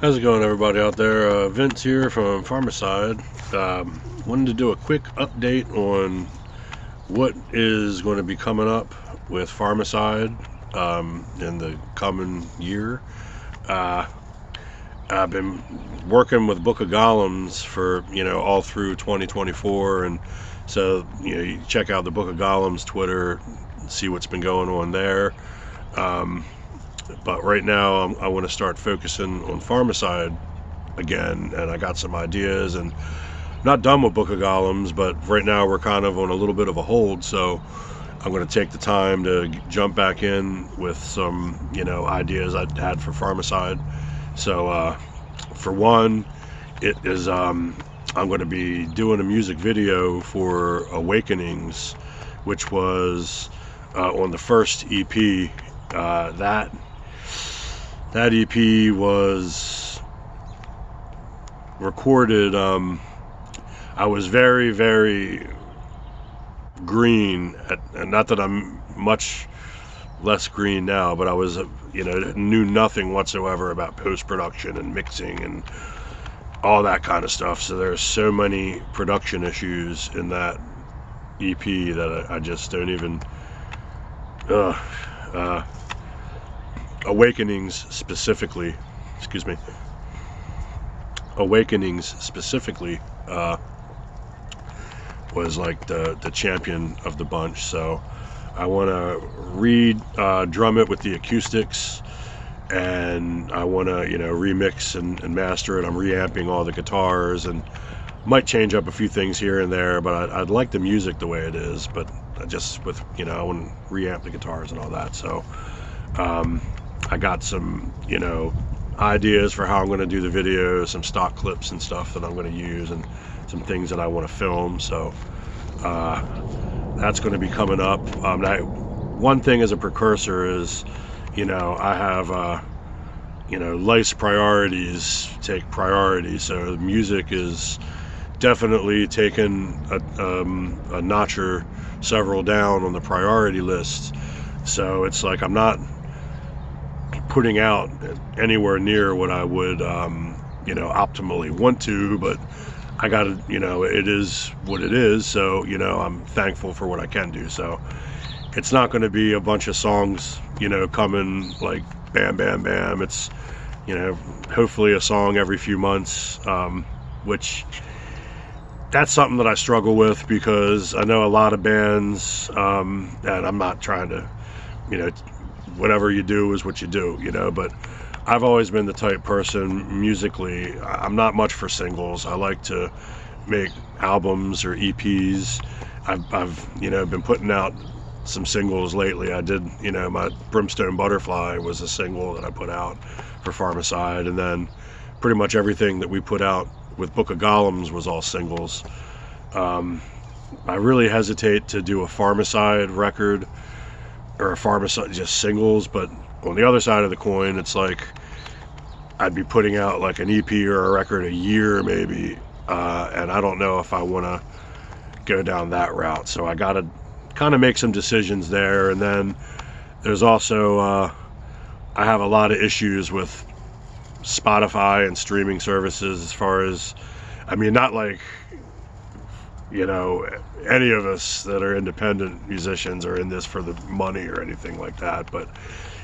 How's it going, everybody out there? Vince here from Farmacyde. Wanted to do a quick update on what is going to be coming up with Farmacyde in the coming year. I've been working with Book of Golems for all through 2024, and so you check out the Book of Golems Twitter, see what's been going on there. But right now I want to start focusing on Farmacyde again, and I got some ideas, and not done with Book of Golems, but right now we're kind of on a little bit of a hold, so I'm going to take the time to jump back in with some ideas I had for Farmacyde. So for one, it is I'm going to be doing a music video for Awakenings, which was on the first EP. That EP was recorded. I was very, very green, and not that I'm much less green now, but I was, knew nothing whatsoever about post-production and mixing and all that kind of stuff. So there's so many production issues in that EP that I just don't even. Awakenings specifically was like the champion of the bunch. So I want to drum it with the acoustics, and I want to remix and master it. I'm reamping all the guitars and might change up a few things here and there, but I'd like the music the way it is, but just with I want to reamp the guitars and all that. So I got some ideas for how I'm going to do the video, some stock clips and stuff that I'm going to use, and some things that I want to film. So that's going to be coming up. One thing as a precursor is I have life's priorities take priority, so music is definitely taken a notch or several down on the priority list. So it's like I'm not putting out anywhere near what I would optimally want to, but I gotta it is what it is. So I'm thankful for what I can do. So it's not going to be a bunch of songs coming like bam bam bam. It's hopefully a song every few months, which that's something that I struggle with, because I know a lot of bands, and I'm not trying to whatever you do is what you do, but I've always been the type person musically. I'm not much for singles. I like to make albums or EPs. I've been putting out some singles lately. I did, my Brimstone Butterfly was a single that I put out for Farmacyde, and then pretty much everything that we put out with Book of Golems was all singles. I really hesitate to do a Farmacyde record or a Farmacyde just singles, but on the other side of the coin, it's like I'd be putting out like an EP or a record a year maybe, and I don't know if I want to go down that route. So I gotta kind of make some decisions there. And then there's also I have a lot of issues with Spotify and streaming services, as far as, not like any of us that are independent musicians are in this for the money or anything like that, but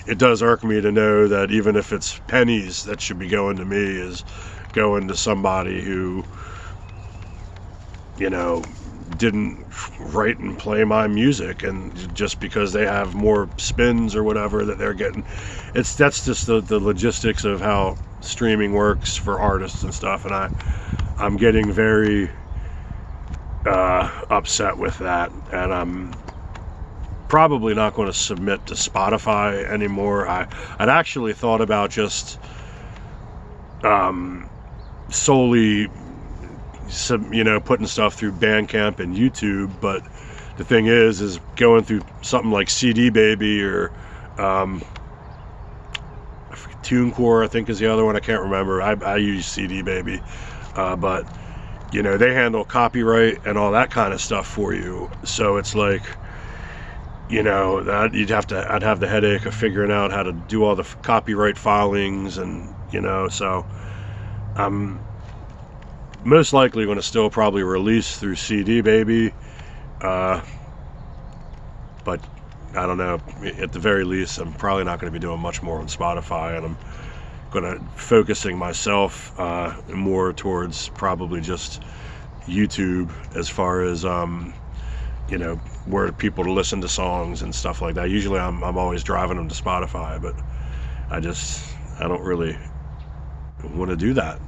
it does irk me to know that even if it's pennies that should be going to me is going to somebody who didn't write and play my music, and just because they have more spins or whatever that they're getting. That's just the logistics of how streaming works for artists and stuff, and I'm getting very upset with that, and I'm probably not going to submit to Spotify anymore. I'd actually thought about just solely putting stuff through Bandcamp and YouTube, but the thing is going through something like CD Baby or TuneCore, I think is the other one. I can't remember. I use CD Baby, but they handle copyright and all that kind of stuff for you. So it's like, that I'd have the headache of figuring out how to do all the copyright filings and So I'm most likely going to still probably release through CD Baby, but I don't know. At the very least, I'm probably not going to be doing much more on Spotify, and I'm going to focusing myself more towards probably just YouTube as far as where people to listen to songs and stuff like that. Usually I'm always driving them to Spotify, but I don't really want to do that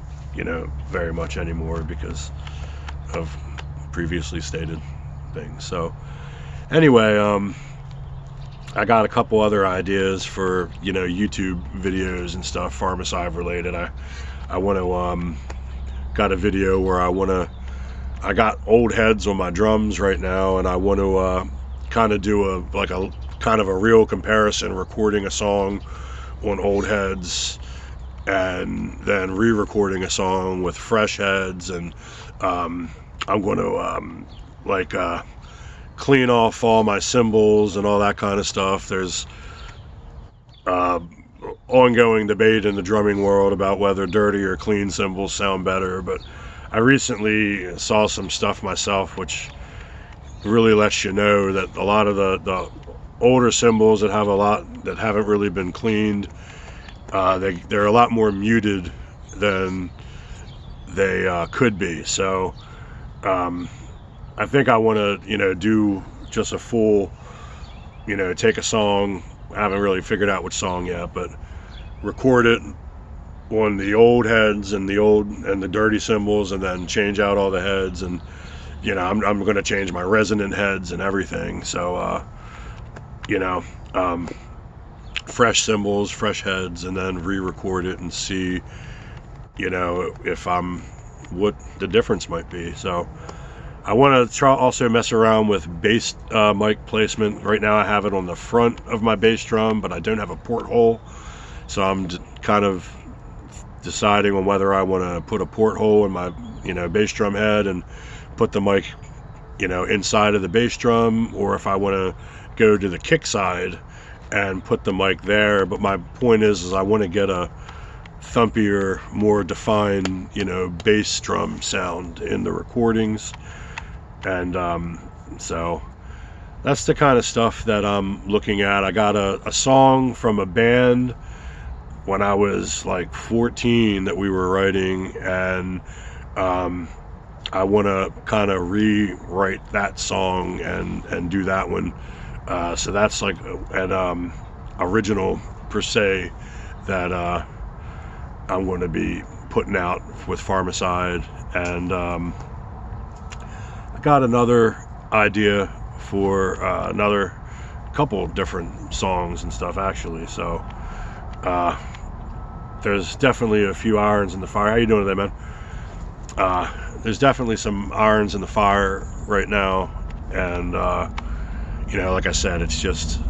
very much anymore because of previously stated things. So anyway, I got a couple other ideas for YouTube videos and stuff, Farmacyde related. I want to got a video where I got old heads on my drums right now, and I want to kind of do a kind of a real comparison, recording a song on old heads and then re-recording a song with fresh heads, and I'm going to clean off all my cymbals and all that kind of stuff. There's ongoing debate in the drumming world about whether dirty or clean cymbals sound better, but I recently saw some stuff myself which really lets you know that a lot of the older cymbals that haven't really been cleaned, they're a lot more muted than they could be. So I think I want to do just a full take a song. I haven't really figured out which song yet, but record it on the old heads and the dirty cymbals, and then change out all the heads, and I'm going to change my resonant heads and everything. So fresh cymbals, fresh heads, and then re-record it and see if what the difference might be. So I want to try also mess around with bass mic placement. Right now I have it on the front of my bass drum, but I don't have a porthole, so I'm kind of deciding on whether I want to put a porthole in my bass drum head and put the mic inside of the bass drum, or if I want to go to the kick side and put the mic there. But my point is I want to get a thumpier, more defined bass drum sound in the recordings, and so that's the kind of stuff that I'm looking at. I got a song from a band when I was like 14 that we were writing, and I want to kind of rewrite that song and do that one. So that's like an original per se that I'm going to be putting out with Farmacyde. And I got another idea for another couple different songs and stuff actually. So there's definitely a few irons in the fire. How you doing today, man? There's definitely some irons in the fire right now, and like I said, it's just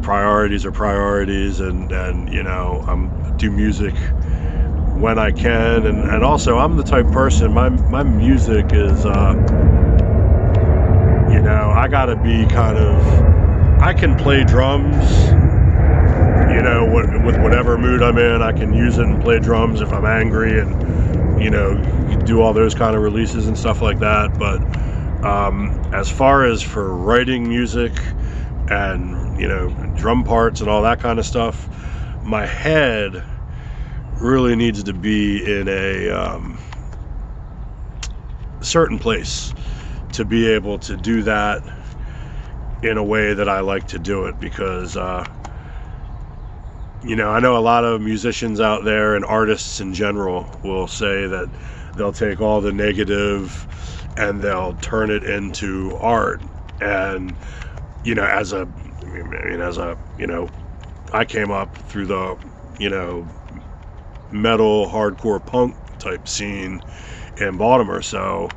priorities are priorities, and I'm do music when I can, and also I'm the type of person, my music is I gotta be I can play drums with whatever mood I'm in. I can use it and play drums if I'm angry, and do all those kind of releases and stuff like that. But as far as for writing music and drum parts and all that kind of stuff, my head really needs to be in a certain place to be able to do that in a way that I like to do it, because I know a lot of musicians out there and artists in general will say that they'll take all the negative and they'll turn it into art. And I came up through the metal hardcore punk type scene in Baltimore, so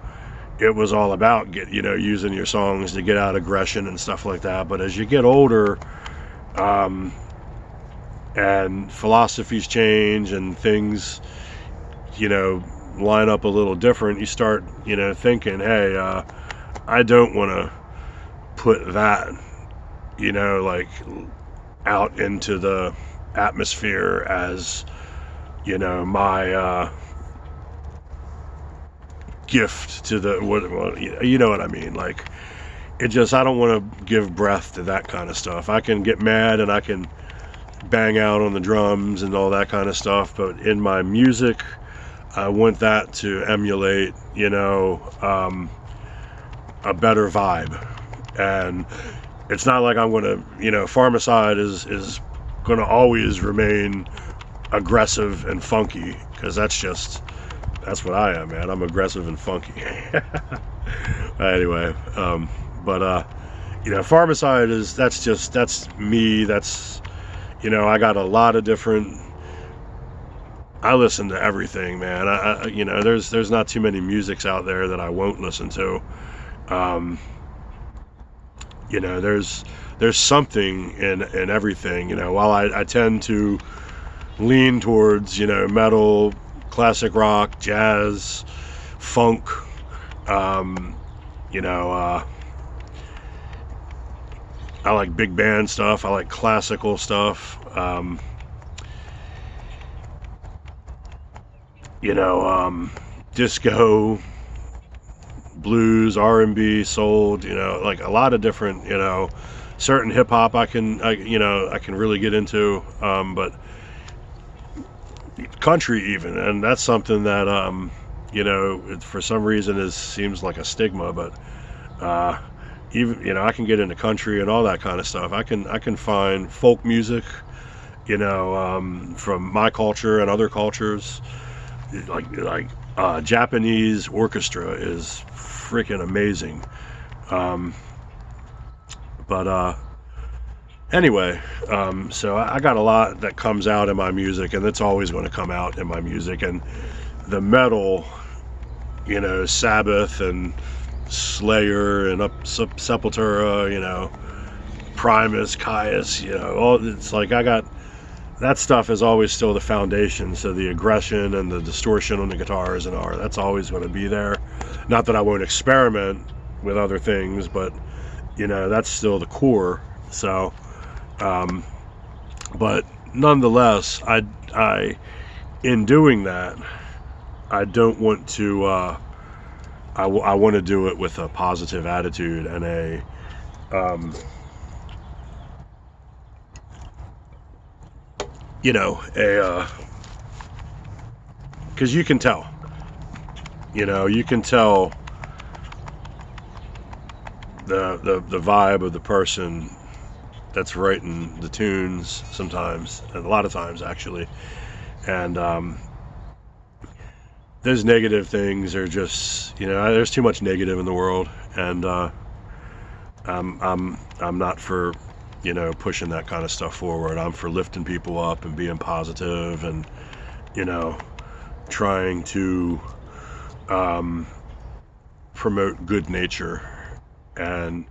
it was all about using your songs to get out aggression and stuff like that. But as you get older, and philosophies change and things line up a little different, you start thinking, hey, I don't want to put that out into the atmosphere as my gift to the what you know what I mean. Like, it just, I don't want to give breath to that kind of stuff. I can get mad and I can bang out on the drums and all that kind of stuff, but in my music, I want that to emulate, a better vibe. And it's not like I'm going to, Farmacyde is going to always remain aggressive and funky, because that's what I am, man. I'm aggressive and funky. Anyway, Farmacyde that's me. That's, I got a lot of different, I listen to everything, man. There's not too many musics out there that I won't listen to. There's something in everything. While I tend to lean towards, metal, classic rock, jazz, funk, I like big band stuff. I like classical stuff. Disco, blues, R&B, soul, like a lot of different, certain hip hop I can really get into, but country even, and that's something that for some reason seems like a stigma, but even I can get into country and all that kind of stuff. I can find folk music, from my culture and other cultures, like Japanese orchestra is freaking amazing. Anyway, so I got a lot that comes out in my music, and it's always going to come out in my music. And the metal, Sabbath and Slayer and Sepultura, Primus, Caius, all, it's like I got that stuff is always still the foundation. So the aggression and the distortion on the guitars and all, that's always going to be there. Not that I won't experiment with other things, but that's still the core. So, but nonetheless, I in doing that, I don't want to. I want to do it with a positive attitude and a. Because you can tell. You can tell the vibe of the person that's writing the tunes sometimes, and a lot of times actually, and those negative things are just, there's too much negative in the world, and I'm not for pushing that kind of stuff forward. I'm for lifting people up and being positive and trying to promote good nature. And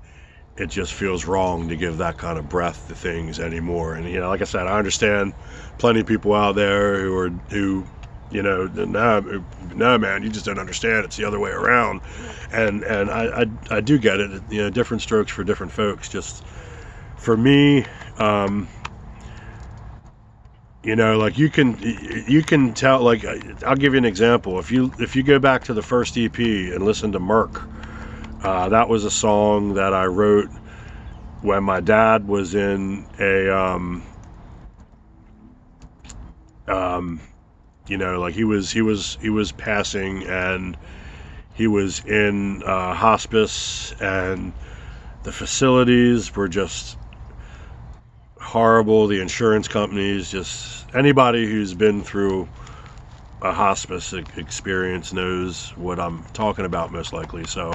it just feels wrong to give that kind of breath to things anymore. And like I said, I understand plenty of people out there who no man, you just don't understand, it's the other way around. And I do get it. Different strokes for different folks. Just for me, like you can tell. Like, I'll give you an example. If you go back to the first EP and listen to Merc, that was a song that I wrote when my dad was in a like he was passing, and he was in hospice, and the facilities were just horrible. The insurance companies, just anybody who's been through a hospice experience knows what I'm talking about, most likely. So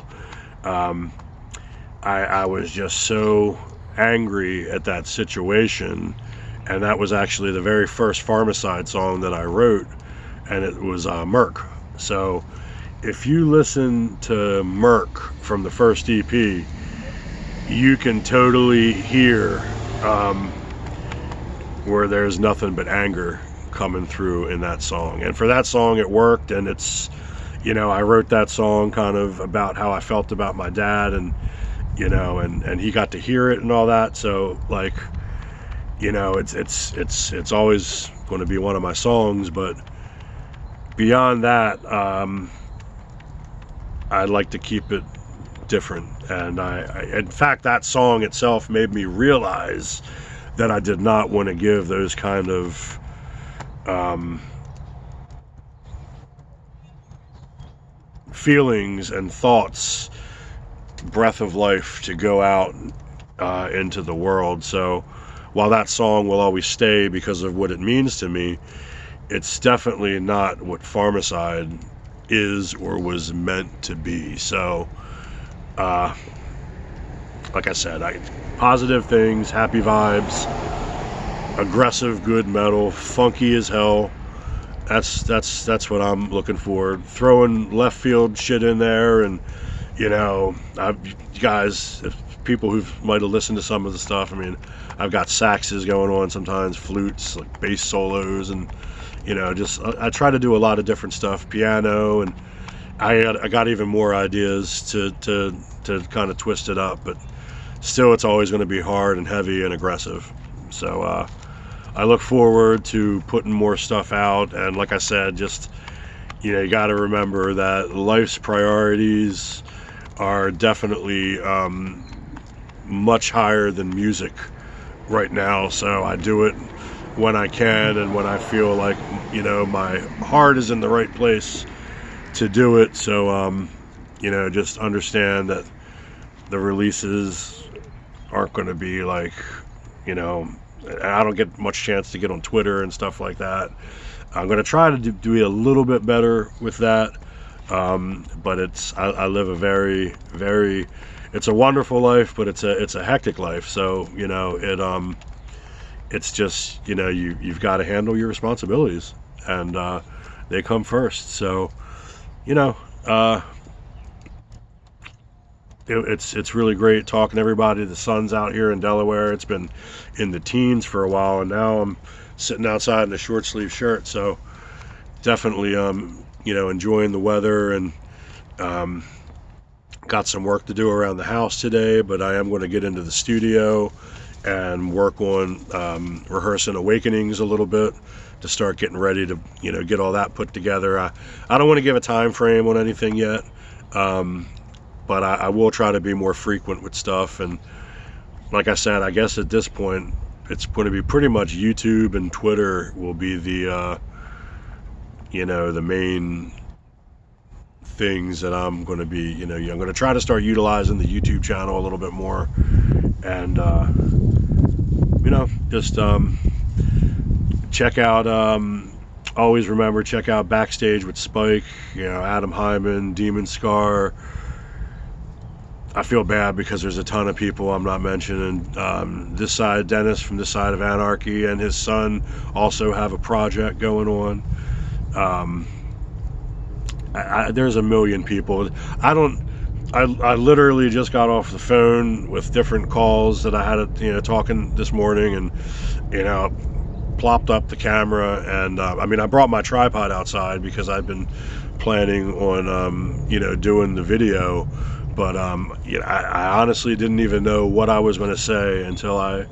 I was just so angry at that situation, and that was actually the very first Farmacyde song that I wrote, and it was Merc. So if you listen to Merc from the first EP, you can totally hear where there's nothing but anger coming through in that song. And for that song, it worked. And it's, I wrote that song kind of about how I felt about my dad, and and he got to hear it and all that. So, like, it's always going to be one of my songs, but beyond that, I'd like to keep it different. And in fact, that song itself made me realize that I did not want to give those kind of feelings and thoughts breath of life to go out into the world. So while that song will always stay because of what it means to me, it's definitely not what Farmacyde is or was meant to be. So like I said, positive things, happy vibes, aggressive good metal, funky as hell. That's what I'm looking for. Throwing left field shit in there, and you know, guys, people who might have listened to some of the stuff, I mean, I've got saxes going on sometimes, flutes, like bass solos, and you know, just I try to do a lot of different stuff, piano, and I got even more ideas to kind of twist it up, but still it's always going to be hard and heavy and aggressive. So I look forward to putting more stuff out, and like I said, just, you know, you got to remember that life's priorities are definitely much higher than music right now. So I do it when I can and when I feel like, you know, my heart is in the right place to do it. So you know, just understand that the releases aren't going to be like, you know, I don't get much chance to get on Twitter and stuff like that. I'm going to try to do a little bit better with that. But I live a very, very, it's a wonderful life, but it's a hectic life. So, you know, it's just, you know, you've got to handle your responsibilities, and they come first. So, you know, it's really great talking to everybody. The sun's out here in Delaware. It's been in the teens for a while, and now I'm sitting outside in a short sleeve shirt. So definitely, you know, enjoying the weather, and got some work to do around the house today, but I am going to get into the studio and work on rehearsing Awakenings a little bit to start getting ready to, you know, get all that put together. I don't want to give a time frame on anything yet, but I will try to be more frequent with stuff. And like I said, I guess at this point it's going to be pretty much YouTube and Twitter will be the you know, the main things that I'm going to be, you know, I'm going to try to start utilizing the YouTube channel a little bit more, and you know, just check out, always remember, check out Backstage with Spike, you know, Adam Hyman, Demon Scar. I feel bad because there's a ton of people I'm not mentioning. This side, Dennis from This Side of Anarchy and his son also have a project going on. There's a million people. I literally just got off the phone with different calls that I had, you know, talking this morning, and, you know, plopped up the camera, and I mean, I brought my tripod outside because I've been planning on, you know, doing the video, but you know, I honestly didn't even know what I was going to say until I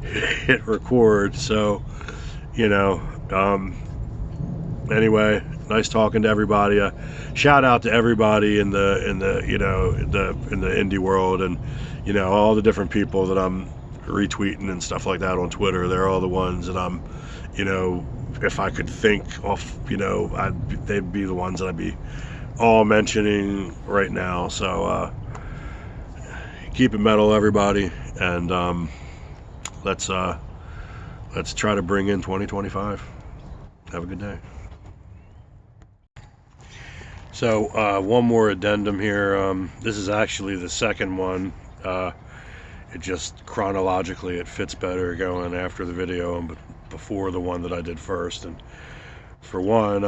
hit record. So, you know, anyway, nice talking to everybody. Shout out to everybody in the you know, in the indie world, and, you know, all the different people that I'm retweeting and stuff like that on Twitter. They're all the ones that I'm, you know, if I could think off, you know, they'd be the ones that I'd be all mentioning right now. So keep it metal, everybody, and let's try to bring in 2025. Have a good day. So one more addendum here. This is actually the second one. It just chronologically it fits better going after the video and before the one that I did first. And for one,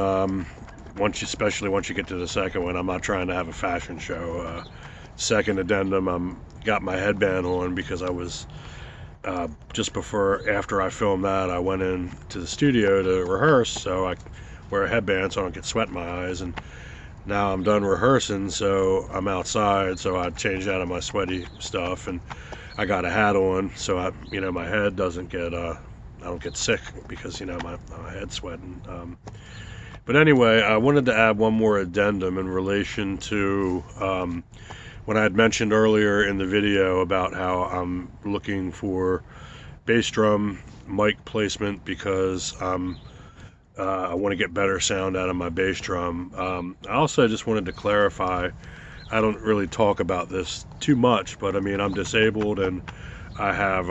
especially once you get to the second one, I'm not trying to have a fashion show. Second addendum, got my headband on because I was just after I filmed that, I went into the studio to rehearse, so I wear a headband so I don't get sweat in my eyes. And now I'm done rehearsing, so I'm outside, so I changed out of my sweaty stuff, and I got a hat on so you know, my head doesn't get don't get sick because, you know, my head's sweating. But anyway, I wanted to add one more addendum in relation to when I had mentioned earlier in the video about how I'm looking for bass drum mic placement because I want to get better sound out of my bass drum. I also just wanted to clarify, I don't really talk about this too much, but I mean, I'm disabled and I have,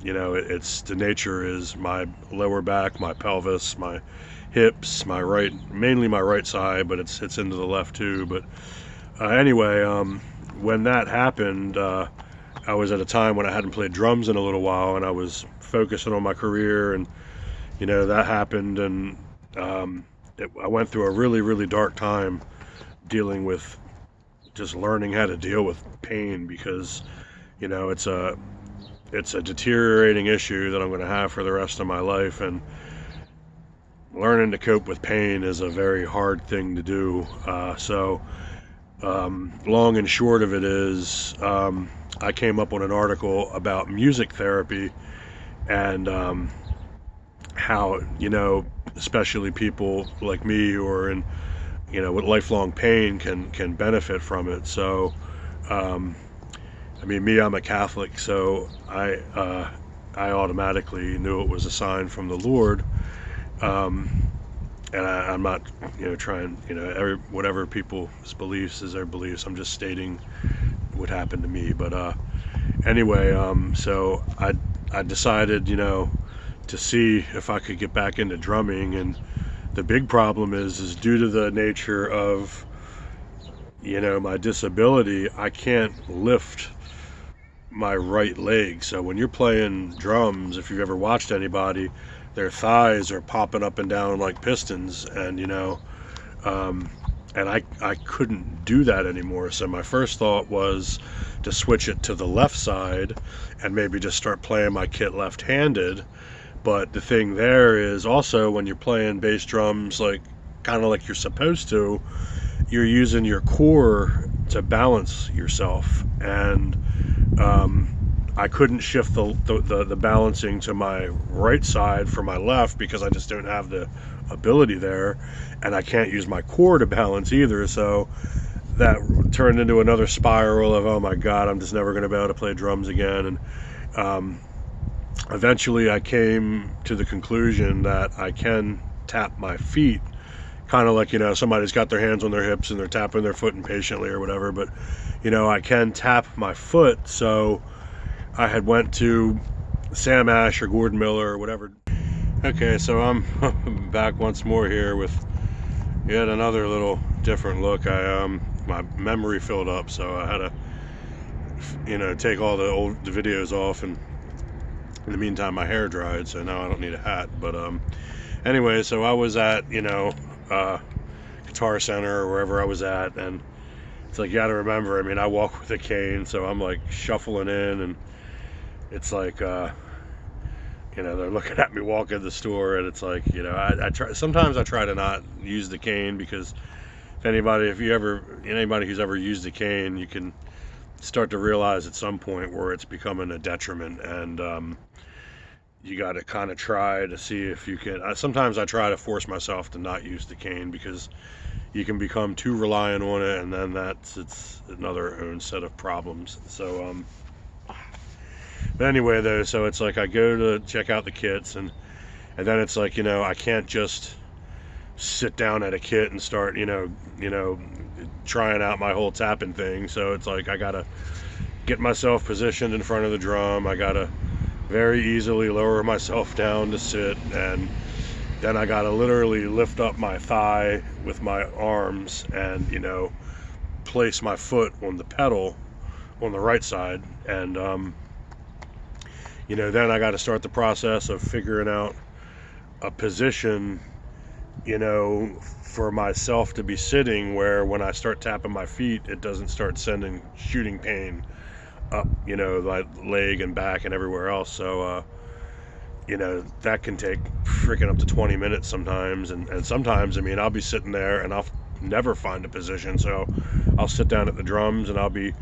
you know, it's the nature is my lower back, my pelvis, my hips, mainly my right side, but it's into the left too. But anyway, when that happened, I was at a time when I hadn't played drums in a little while, and I was focusing on my career, and you know, that happened, and I went through a really, really dark time dealing with just learning how to deal with pain, because you know, it's a deteriorating issue that I'm going to have for the rest of my life, and learning to cope with pain is a very hard thing to do. So long and short of it is, I came up with an article about music therapy and how, you know, especially people like me who are in, you know, with lifelong pain can benefit from it. So I mean, I'm a Catholic, so I automatically knew it was a sign from the Lord. And I'm not, you know, trying, you know, whatever people's beliefs is their beliefs. I'm just stating what happened to me. But anyway, so I decided, you know, to see if I could get back into drumming. And the big problem is due to the nature of, you know, my disability, I can't lift my right leg. So when you're playing drums, if you've ever watched anybody, their thighs are popping up and down like pistons, and you know, and I couldn't do that anymore. So my first thought was to switch it to the left side and maybe just start playing my kit left-handed. But the thing there is also, when you're playing bass drums, like kind of like you're supposed to, you're using your core to balance yourself, and I couldn't shift the balancing to my right side from my left because I just don't have the ability there, and I can't use my core to balance either. So that turned into another spiral of, oh my God, I'm just never going to be able to play drums again. And eventually I came to the conclusion that I can tap my feet, kind of like, you know, somebody's got their hands on their hips and they're tapping their foot impatiently or whatever, but you know, I can tap my foot. So I had went to Sam Ash or Gordon Miller or whatever. Okay, so I'm back once more here with yet another little different look. My memory filled up, so I had to, you know, take all the videos off, and in the meantime my hair dried, so now I don't need a hat. But anyway, so I was at, you know, Guitar Center or wherever I was at, and it's like, you gotta remember, I mean, I walk with a cane, so I'm like shuffling in, and it's like, you know, they're looking at me walk in the store, and it's like, you know, sometimes I try to not use the cane, because if anybody who's ever used a cane, you can start to realize at some point where it's becoming a detriment, and you got to kind of try to see if you can. Sometimes I try to force myself to not use the cane, because you can become too reliant on it, and then it's another own set of problems. So but anyway, though, so it's like I go to check out the kits, and then it's like, you know, I can't just sit down at a kit and start, you know, trying out my whole tapping thing. So it's like I gotta get myself positioned in front of the drum. I gotta very easily lower myself down to sit, and then I gotta literally lift up my thigh with my arms and, you know, place my foot on the pedal on the right side, and you know, then I got to start the process of figuring out a position, you know, for myself to be sitting where when I start tapping my feet, it doesn't start shooting pain up, you know, my leg and back and everywhere else. So you know, that can take freaking up to 20 minutes sometimes, and sometimes, I mean, I'll be sitting there and I'll never find a position, so I'll sit down at the drums and I'll be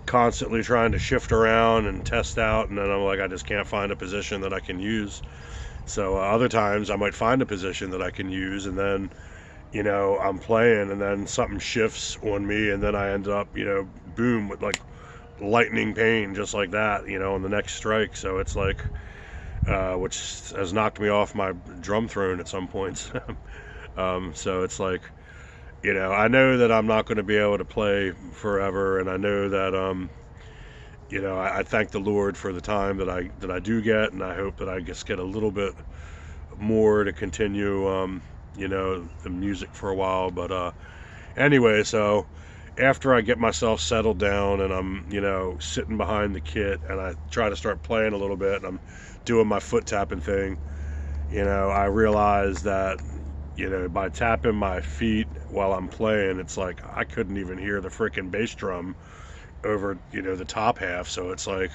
constantly trying to shift around and test out, and then I'm like, I just can't find a position that I can use. So other times I might find a position that I can use, and then, I'm playing, and then something shifts on me, and then I end up, boom, with like lightning pain, just like that, on the next strike. So it's like, which has knocked me off my drum throne at some points. So it's like, I know that I'm not going to be able to play forever, and I know that, I thank the Lord for the time that I do get, and I hope that I just get a little bit more to continue, the music for a while. But anyway, so after I get myself settled down and I'm, sitting behind the kit and I try to start playing a little bit and I'm doing my foot tapping thing, I realize that, by tapping my feet while I'm playing, it's like I couldn't even hear the freaking bass drum over, the top half. So it's like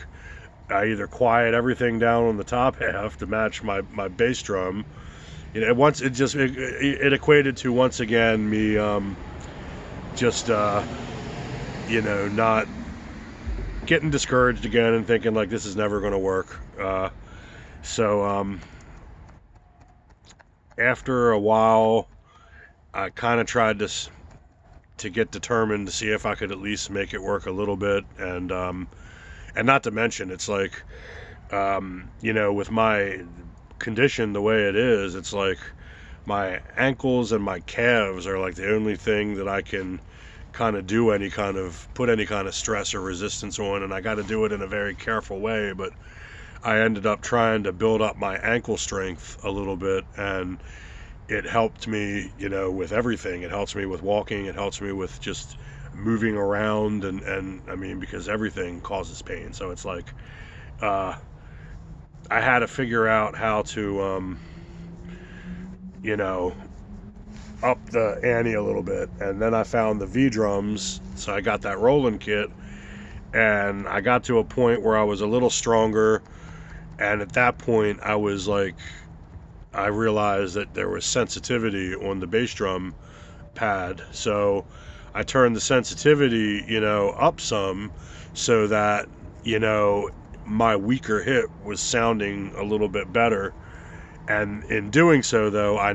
I either quiet everything down on the top half to match my bass drum. Once it equated to, once again, me just not getting discouraged again and thinking like this is never going to work. So after a while, I kind of tried to get determined to see if I could at least make it work a little bit, and not to mention, it's like, with my condition the way it is, it's like my ankles and my calves are like the only thing that I can kind of put any kind of stress or resistance on, and I got to do it in a very careful way. But I ended up trying to build up my ankle strength a little bit, and it helped me, with everything. It helps me with walking, it helps me with just moving around, and I mean, because everything causes pain. So it's like, I had to figure out how to, up the ante a little bit. And then I found the V drums, so I got that Roland kit, and I got to a point where I was a little stronger. And at that point, I was like, I realized that there was sensitivity on the bass drum pad. So I turned the sensitivity, up some, so that, my weaker hit was sounding a little bit better. And in doing so, though, I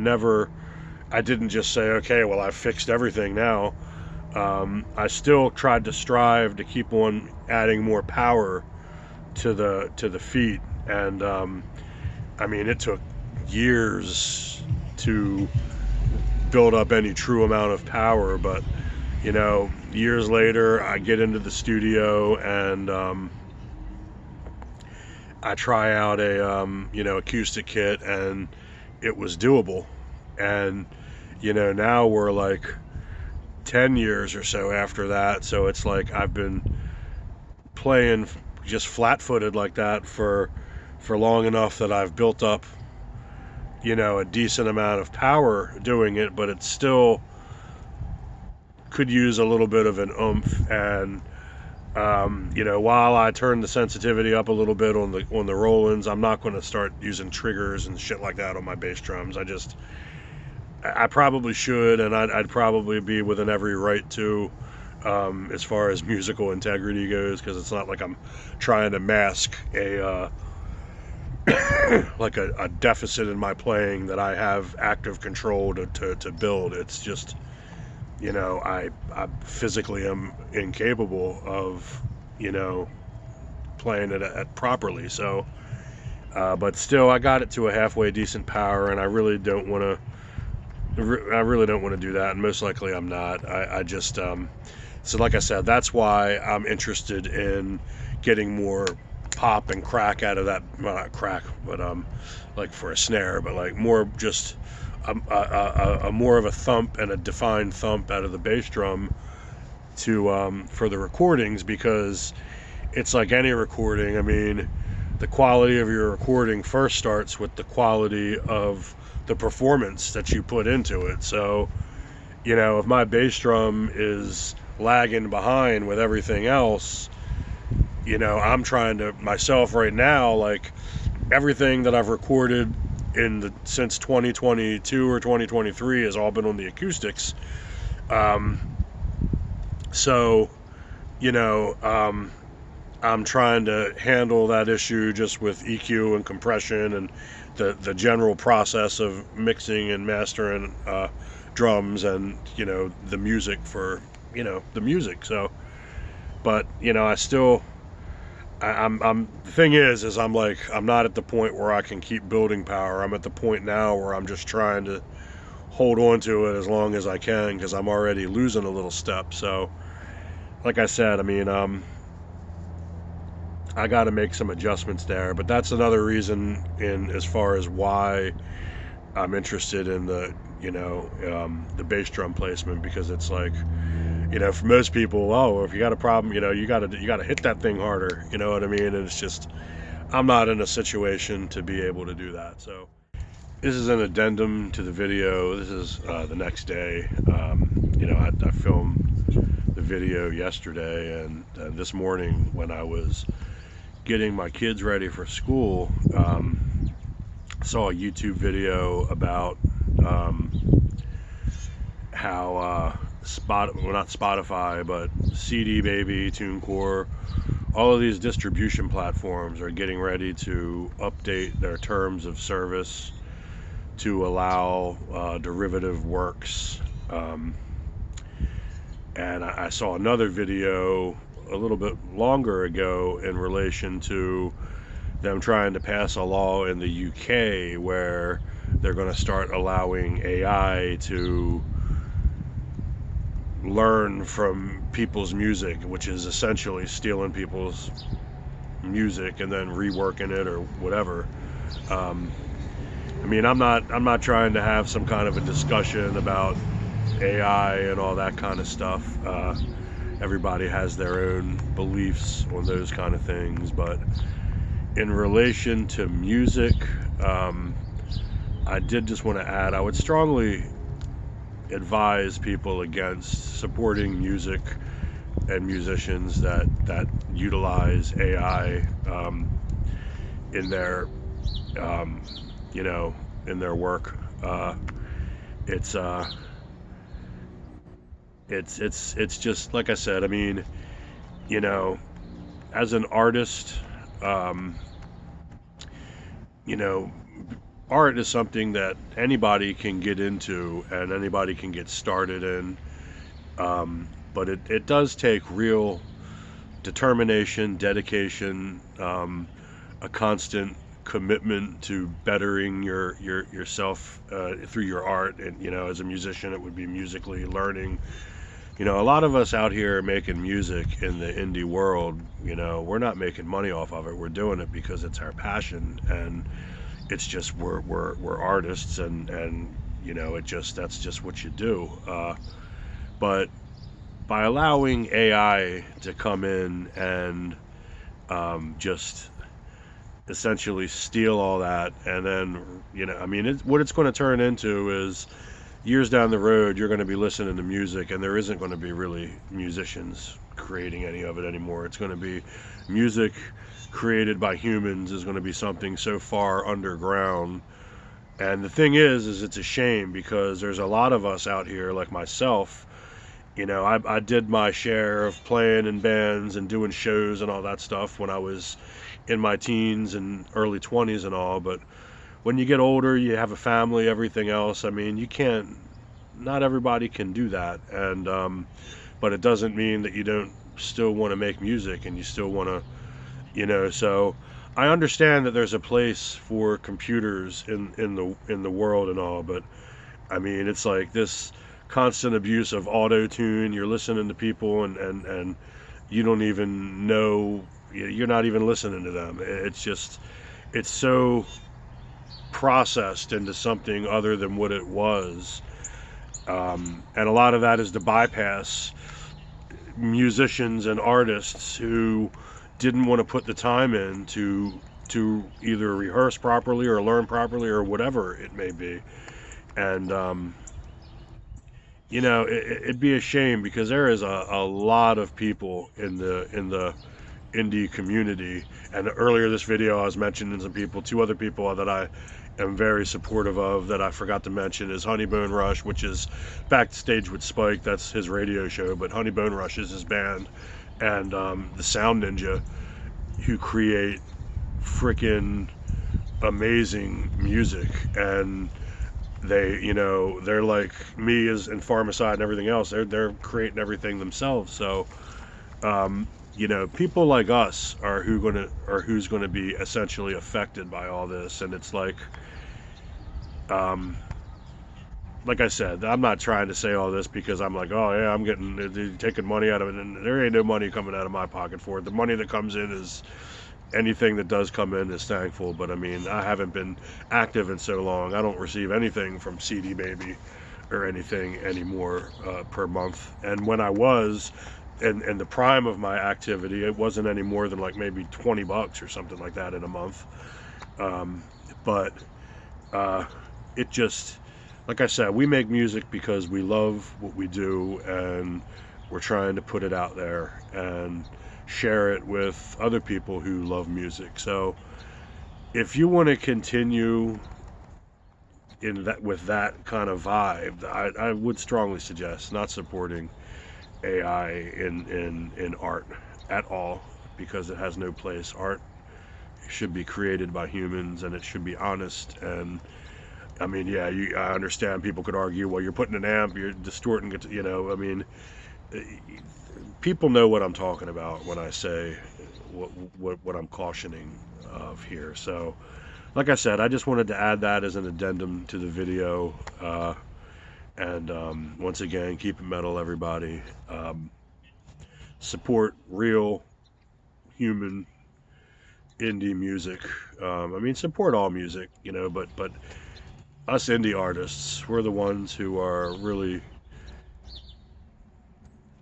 didn't just say, okay, well, I've fixed everything now. I still tried to strive to keep on adding more power to the feet. And I mean, it took years to build up any true amount of power, but years later, I get into the studio and I try out a acoustic kit, and it was doable. And now we're like 10 years or so after that, so it's like I've been playing just flat-footed like that for long enough that I've built up a decent amount of power doing it, but it still could use a little bit of an oomph. And while I turn the sensitivity up a little bit on the Rolands, I'm not going to start using triggers and shit like that on my bass drums. I probably should, and I'd probably be within every right to, as far as musical integrity goes, because it's not like I'm trying to mask a like a deficit in my playing that I have active control to build. It's just, I physically am incapable of, playing it at properly. So, but still, I got it to a halfway decent power, and I really don't want to do that, and most likely I'm not. I just, so like I said, that's why I'm interested in getting more pop and crack out of that, well, not crack, but like for a snare, but like more just a more of a thump and a defined thump out of the bass drum to for the recordings, because it's like any recording. I mean, the quality of your recording first starts with the quality of the performance that you put into it. So, if my bass drum is lagging behind with everything else, I'm trying to myself right now, like everything that I've recorded since 2022 or 2023 has all been on the acoustics. So you know, I'm trying to handle that issue just with EQ and compression and the general process of mixing and mastering drums and, you know, the music for, you know, the music. So, but, you know, I still, I'm the thing is I'm like, I'm not at the point where I can keep building power. I'm at the point now where I'm just trying to hold on to it as long as I can, because I'm already losing a little step. So, like I said, I mean, I got to make some adjustments there, but that's another reason in as far as why I'm interested in the, you know, the bass drum placement, because it's like, you know, for most people, oh, if you got a problem, you know, you got to hit that thing harder, you know what I mean? And it's just, I'm not in a situation to be able to do that. So this is an addendum to the video. This is the next day. You know, I filmed the video yesterday, and this morning when I was getting my kids ready for school, saw a YouTube video about how well, not Spotify, but CD Baby, TuneCore, all of these distribution platforms are getting ready to update their terms of service to allow derivative works. And I saw another video a little bit longer ago in relation to them trying to pass a law in the UK where they're going to start allowing AI to learn from people's music, which is essentially stealing people's music and then reworking it or whatever. I mean, I'm not trying to have some kind of a discussion about AI and all that kind of stuff. Everybody has their own beliefs on those kind of things, but in relation to music, I did just want to add, I would strongly advise people against supporting music and musicians that utilize AI in their you know, in their work. It's just like I said. I mean, you know, as an artist, you know, art is something that anybody can get into and anybody can get started in. But it does take real determination, dedication, a constant commitment to bettering yourself through your art. And, you know, as a musician, it would be musically learning. You know, a lot of us out here making music in the indie world, you know, we're not making money off of it. We're doing it because it's our passion, and it's just we're artists, and you know, that's just what you do. But by allowing AI to come in and just essentially steal all that, and then, you know, I mean, what it's going to turn into is years down the road, you're going to be listening to music, and there isn't going to be really musicians creating any of it anymore. It's going to be music created by humans is going to be something so far underground. And the thing is it's a shame, because there's a lot of us out here, like myself. You know, I did my share of playing in bands and doing shows and all that stuff when I was in my teens and early 20s and all, but when you get older, you have a family, everything else. I mean, not everybody can do that. And, but it doesn't mean that you don't still want to make music and you still want to, you know, so I understand that there's a place for computers in the world and all, but I mean, it's like this constant abuse of auto-tune. You're listening to people and you don't even know, you're not even listening to them. It's just, it's so processed into something other than what it was, and a lot of that is to bypass musicians and artists who didn't want to put the time in to either rehearse properly or learn properly or whatever it may be. And you know, it'd be a shame, because there is a lot of people in the indie community. And earlier this video I was mentioning some people, two other people that I am very supportive of that I forgot to mention is Honeybone Rush, which is Backstage with Spike. That's his radio show, but Honeybone Rush is his band, and the Sound Ninja, who create freaking amazing music. And they, they're like me as in Farmacyde and everything else. They're creating everything themselves. So people like us are who's gonna be essentially affected by all this. And it's um, like I said, I'm not trying to say all this because I'm like, oh yeah, I'm taking money out of it, and there ain't no money coming out of my pocket for it. The money that comes in is anything that does come in is thankful. But I mean, I haven't been active in so long. I don't receive anything from CD Baby or anything anymore per month. And when I was in the prime of my activity, it wasn't any more than like maybe $20 or something like that in a month. But it just, like I said, we make music because we love what we do, and we're trying to put it out there and share it with other people who love music. So if you want to continue in that with that kind of vibe, I would strongly suggest not supporting AI in art at all, because it has no place. Art should be created by humans, and it should be honest. And I mean, yeah, I understand people could argue, well, you're putting an amp, you're distorting it, I mean, people know what I'm talking about when I say what I'm cautioning of here. So, like I said, I just wanted to add that as an addendum to the video. And once again, keep it metal, everybody. Support real human indie music. I mean, support all music, but us indie artists, we're the ones who are really,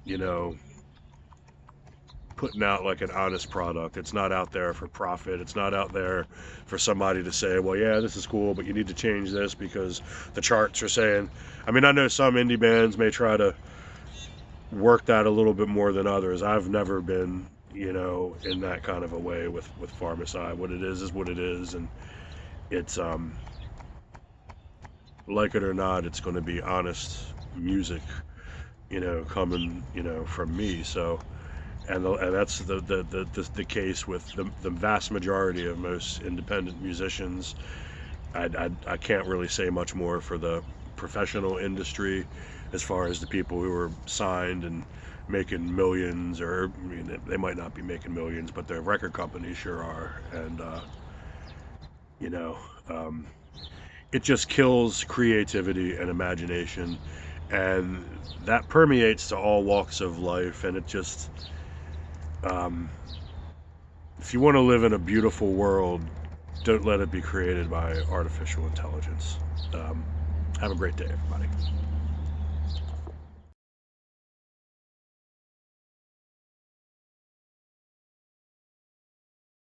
you know, putting out like an honest product. It's not out there for profit. It's not out there for somebody to say, well, yeah, this is cool, but you need to change this because the charts are saying. I mean, I know some indie bands may try to work that a little bit more than others. I've never been, in that kind of a way with Farmacyde. What it is what it is, and it's like it or not, it's going to be honest music, coming, from me. So, and that's the case with the vast majority of most independent musicians. I can't really say much more for the professional industry, as far as the people who are signed and making millions, or I mean, they might not be making millions, but their record companies sure are. And you know, um, it just kills creativity and imagination, and that permeates to all walks of life. And it just, um, if you want to live in a beautiful world, don't let it be created by artificial intelligence. Have a great day, everybody.